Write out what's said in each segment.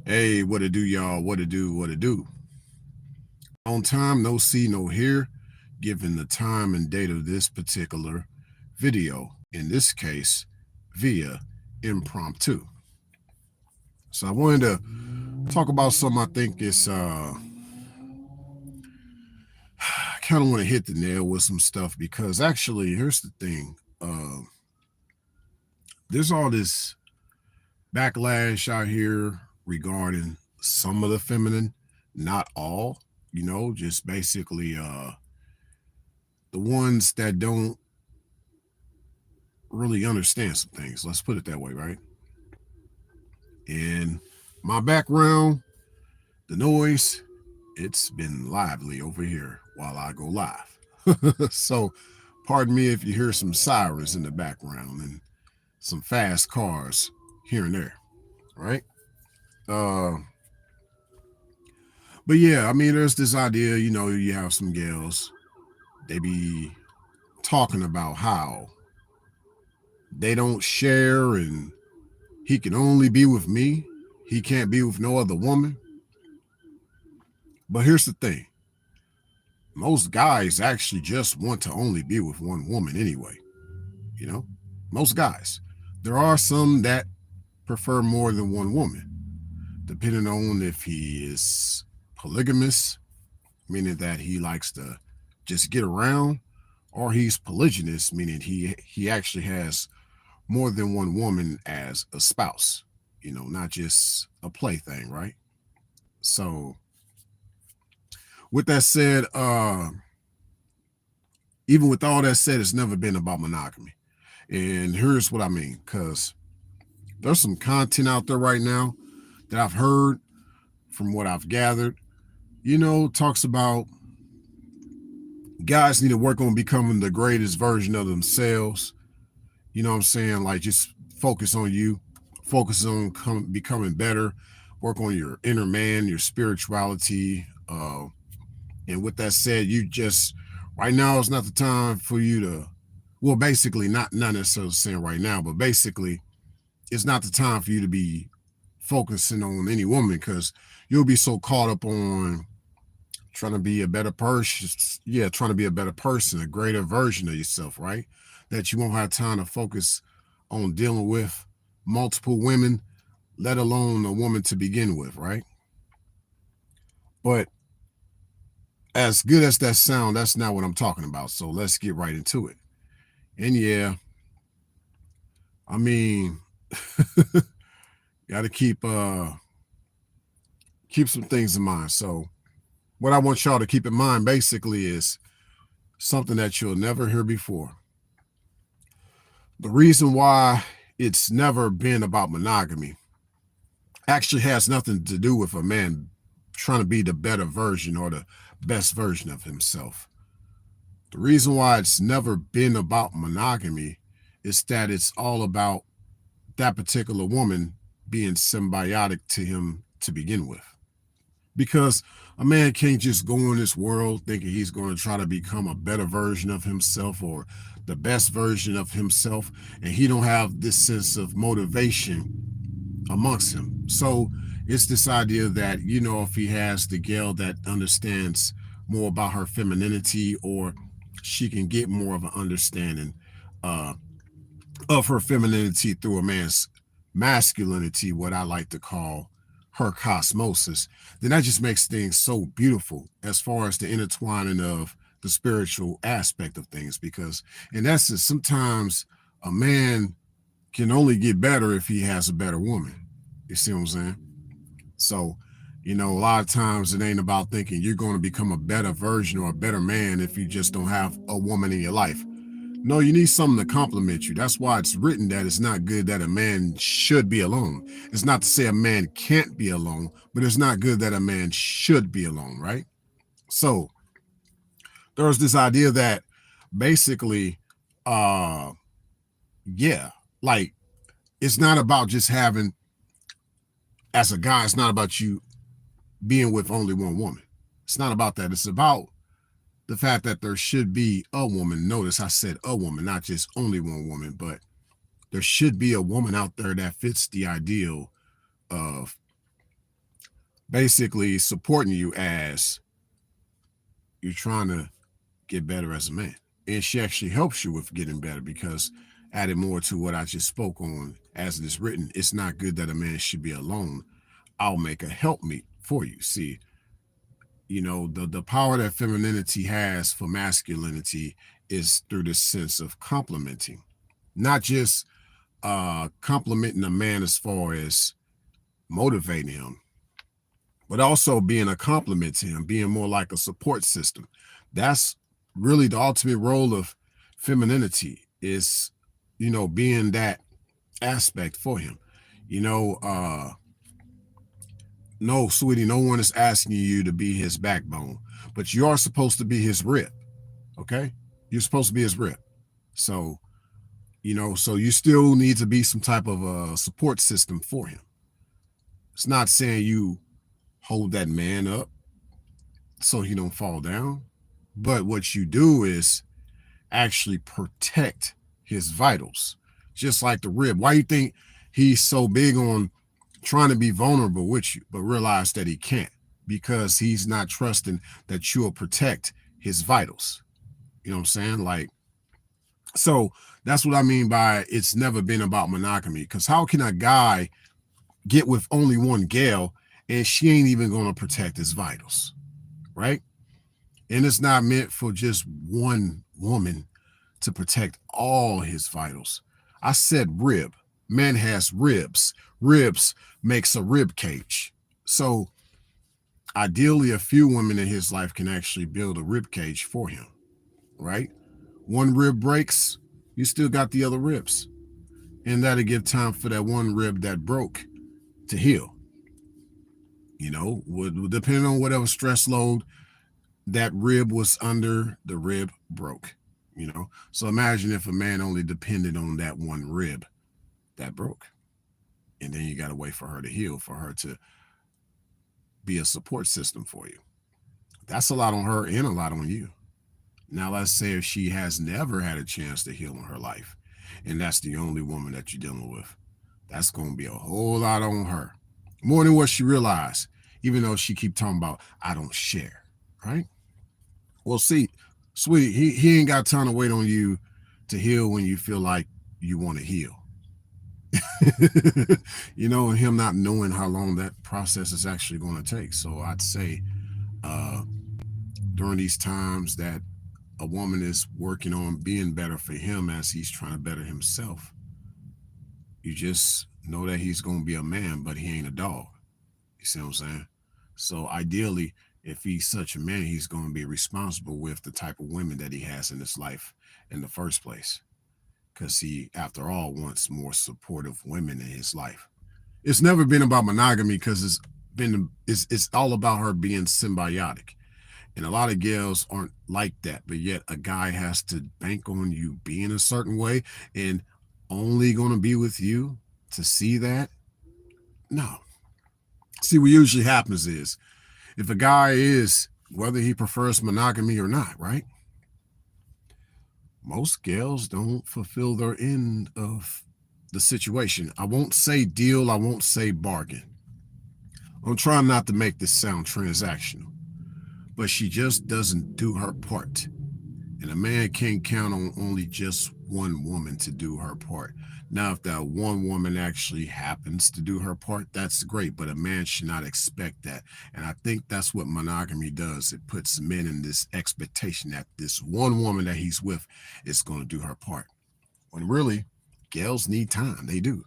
Hey, what it do, y'all? What it do? What it do? On time, no see, no hear, given the time and date of this particular video, in this case, via impromptu. So I wanted to talk about something I think is I kind of want to hit the nail with some stuff because actually, here's the thing. There's all this backlash out here regarding some of the feminine, not all, just basically the ones that don't really understand some things. Let's put it that way, right? And my background, the noise, it's been lively over here while I go live. So, pardon me if you hear some sirens in the background and some fast cars here and there, right? Uh, but yeah, I mean, there's this idea, you have some gals, they be talking about how they don't share and he can only be with me. He can't be with no other woman. But here's the thing. Most guys actually just want to only be with one woman anyway. You know, most guys. There are some that prefer more than one woman, depending on if he is polygamous, meaning that he likes to just get around, or he's polygynous, meaning he actually has more than one woman as a spouse, not just a plaything, right? So with that said, even with all that said, it's never been about monogamy. And here's what I mean, because there's some content out there right now that I've heard from what I've gathered, talks about guys need to work on becoming the greatest version of themselves. You know what I'm saying? Like just focus on you, focus on becoming better, work on your inner man, your spirituality. And with that said, you just right now is not the time for you to, well, basically not necessarily saying right now, but basically it's not the time for you to be focusing on any woman because you'll be so caught up on trying to be a better person. Yeah, trying to be a better person, a greater version of yourself, right? That you won't have time to focus on dealing with multiple women, let alone a woman to begin with, right? But as good as that sound, that's not what I'm talking about. So let's get right into it. And yeah, I mean, got to keep some things in mind. So what I want y'all to keep in mind basically is something that you'll never hear before. The reason why it's never been about monogamy actually has nothing to do with a man trying to be the better version or the best version of himself. The reason why it's never been about monogamy is that it's all about that particular woman being symbiotic to him to begin with. Because a man can't just go in this world thinking he's going to try to become a better version of himself or the best version of himself, and he don't have this sense of motivation amongst him. So it's this idea that, if he has the girl that understands more about her femininity, or she can get more of an understanding of her femininity through a man's masculinity, what I like to call her cosmosis, then that just makes things so beautiful as far as the intertwining of the spiritual aspect of things. Because in essence, sometimes a man can only get better if he has a better woman. You see what I'm saying? So, a lot of times it ain't about thinking you're going to become a better version or a better man if you just don't have a woman in your life. No, you need something to complement you. That's why it's written that it's not good that a man should be alone. It's not to say a man can't be alone, but it's not good that a man should be alone, right? So there's this idea that basically, yeah, like it's not about just having, as a guy, it's not about you being with only one woman. It's not about that. It's about the fact that there should be a woman. Notice I said a woman, not just only one woman, but there should be a woman out there that fits the ideal of basically supporting you as you're trying to get better as a man. And she actually helps you with getting better because added more to what I just spoke on as it is written, it's not good that a man should be alone. I'll make a helpmeet for you. See, the power that femininity has for masculinity is through this sense of complimenting, not just complimenting a man as far as motivating him, but also being a compliment to him, being more like a support system. That's really the ultimate role of femininity is, being that aspect for him. You know, uh, no, sweetie, no one is asking you to be his backbone, but you are supposed to be his rib. Okay. You're supposed to be his rib. So, so you still need to be some type of a support system for him. It's not saying you hold that man up so he don't fall down. But what you do is actually protect his vitals, just like the rib. Why you think he's so big on trying to be vulnerable with you, but realize that he can't because he's not trusting that you'll protect his vitals. You know what I'm saying? Like, so that's what I mean by it's never been about monogamy. Because how can a guy get with only one gal and she ain't even going to protect his vitals, right? And it's not meant for just one woman to protect all his vitals. I said rib. Man has ribs. Ribs makes a rib cage. So ideally, a few women in his life can actually build a rib cage for him, right? One rib breaks, you still got the other ribs. And that'll give time for that one rib that broke to heal. Depending on whatever stress load that rib was under, the rib broke. So imagine if a man only depended on that one rib that broke, and then you got to wait for her to heal, for her to be a support system for you. That's a lot on her and a lot on you. Now let's say if she has never had a chance to heal in her life, and that's the only woman that you're dealing with, that's going to be a whole lot on her, more than what she realized, even though she keep talking about I don't share, right? Well, see, sweetie, he ain't got time to wait on you to heal when you feel like you want to heal. And him not knowing how long that process is actually going to take. So I'd say uh, during these times that a woman is working on being better for him as he's trying to better himself, you just know that he's going to be a man, but he ain't a dog. You see what I'm saying? So ideally, if he's such a man, he's going to be responsible with the type of women that he has in his life in the first place. Because he, after all, wants more supportive women in his life. It's never been about monogamy because it's all about her being symbiotic. And a lot of girls aren't like that, but yet a guy has to bank on you being a certain way and only going to be with you to see that. No. See, what usually happens is if a guy is, whether he prefers monogamy or not, right? Most girls don't fulfill their end of the situation. I won't say deal, I won't say bargain. I'm trying not to make this sound transactional, but she just doesn't do her part. And a man can't count on only just one woman to do her part. Now, if that one woman actually happens to do her part, that's great, but a man should not expect that. And I think that's what monogamy does. It puts men in this expectation that this one woman that he's with is going to do her part. When really, girls need time. They do.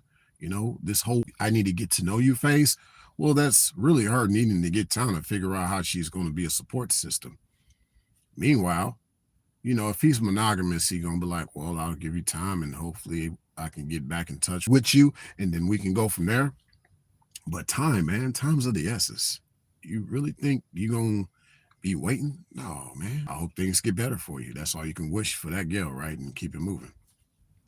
This whole I need to get to know you phase, well, that's really her needing to get time to figure out how she's going to be a support system. Meanwhile, if he's monogamous, he's going to be like, well, I'll give you time and hopefully I can get back in touch with you and then we can go from there. But time, man, time's of the essence. You really think you're going to be waiting? No, man. I hope things get better for you. That's all you can wish for that girl, right? And keep it moving.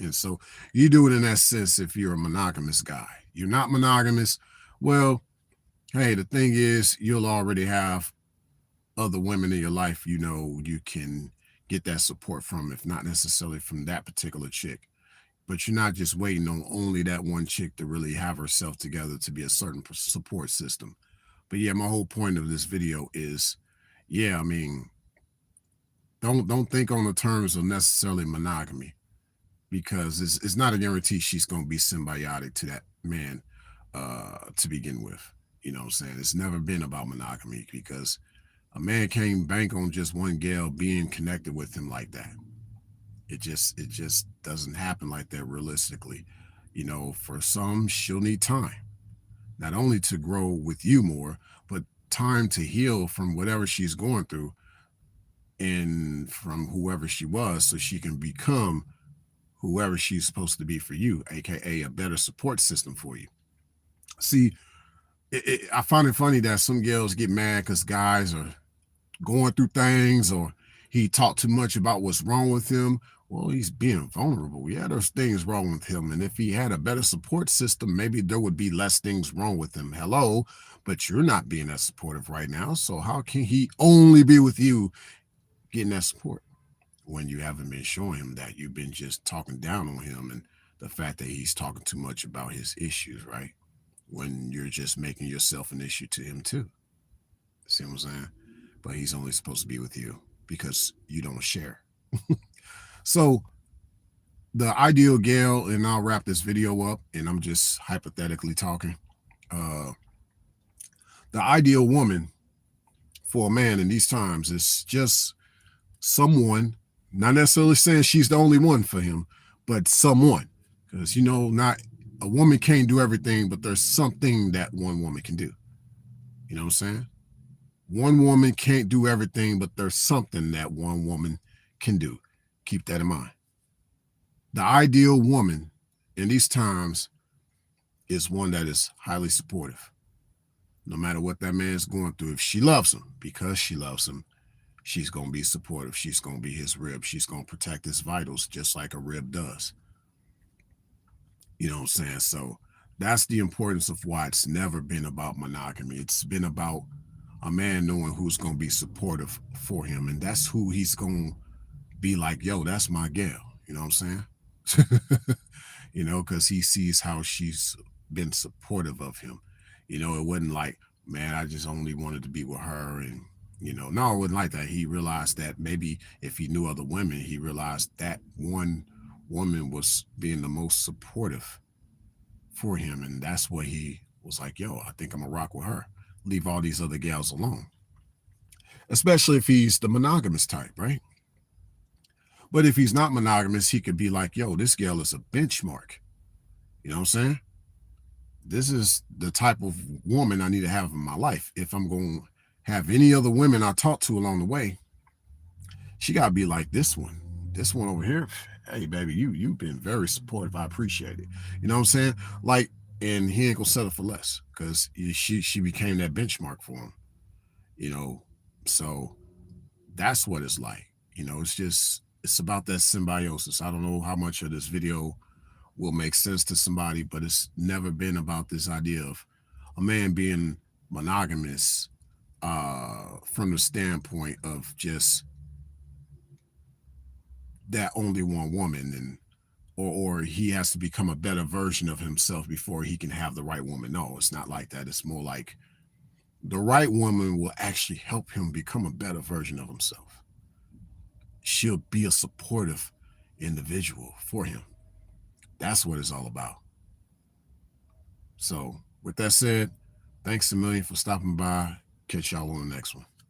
And so you do it in that sense if you're a monogamous guy. You're not monogamous. Well, hey, the thing is, you'll already have other women in your life, you can get that support from, if not necessarily from that particular chick. But you're not just waiting on only that one chick to really have herself together to be a certain support system. But yeah, my whole point of this video is, yeah, I mean, don't think on the terms of necessarily monogamy, because it's not a guarantee she's going to be symbiotic to that man to begin with. You know what I'm saying? It's never been about monogamy, because a man can't bank on just one gal being connected with him like that. It just doesn't happen like that realistically. You know, for some, she'll need time, not only to grow with you more, but time to heal from whatever she's going through and from whoever she was, so she can become whoever she's supposed to be for you, aka a better support system for you. See, I find it funny that some girls get mad because guys are going through things, or he talked too much about what's wrong with him. Well, he's being vulnerable. Yeah, there's things wrong with him. And if he had a better support system, maybe there would be less things wrong with him. Hello, but you're not being that supportive right now. So how can he only be with you getting that support when you haven't been showing him that? You've been just talking down on him and the fact that he's talking too much about his issues, right? When you're just making yourself an issue to him too. See what I'm saying? But he's only supposed to be with you because you don't share. So the ideal gal, and I'll wrap this video up, and I'm just hypothetically talking. Uh, the ideal woman for a man in these times is just someone, not necessarily saying she's the only one for him, but someone. Because, you know, not a woman can't do everything, but there's something that one woman can do. You know what I'm saying? One woman can't do everything, but there's something that one woman can do. Keep that in mind. The ideal woman in these times is one that is highly supportive. No matter what that man's going through, if she loves him, because she loves him, she's going to be supportive. She's going to be his rib. She's going to protect his vitals just like a rib does. You know what I'm saying? So that's the importance of why it's never been about monogamy. It's been about a man knowing who's going to be supportive for him. And that's who he's going to be like, yo, that's my gal. You know what I'm saying? You know, because he sees how she's been supportive of him. You know, it wasn't like, man, I just only wanted to be with her. And, you know, no, it wasn't like that. He realized that maybe if he knew other women, he realized that one woman was being the most supportive for him. And that's what he was like, yo, I think I'm going to rock with her. Leave all these other gals alone. Especially if he's the monogamous type, right? But if he's not monogamous, he could be like, yo, this gal is a benchmark. You know what I'm saying? This is the type of woman I need to have in my life. If I'm going to have any other women I talk to along the way, she got to be like this one. This one over here, hey, baby, you've been very supportive. I appreciate it. You know what I'm saying? Like, and he ain't going to settle for less because she became that benchmark for him. You know, so that's what it's like. You know, it's about that symbiosis. I don't know how much of this video will make sense to somebody, but it's never been about this idea of a man being monogamous from the standpoint of just that only one woman, and or he has to become a better version of himself before he can have the right woman. No, it's not like that. It's more like the right woman will actually help him become a better version of himself. She'll be a supportive individual for him. That's what it's all about. So with that said, thanks a million for stopping by. Catch y'all on the next one.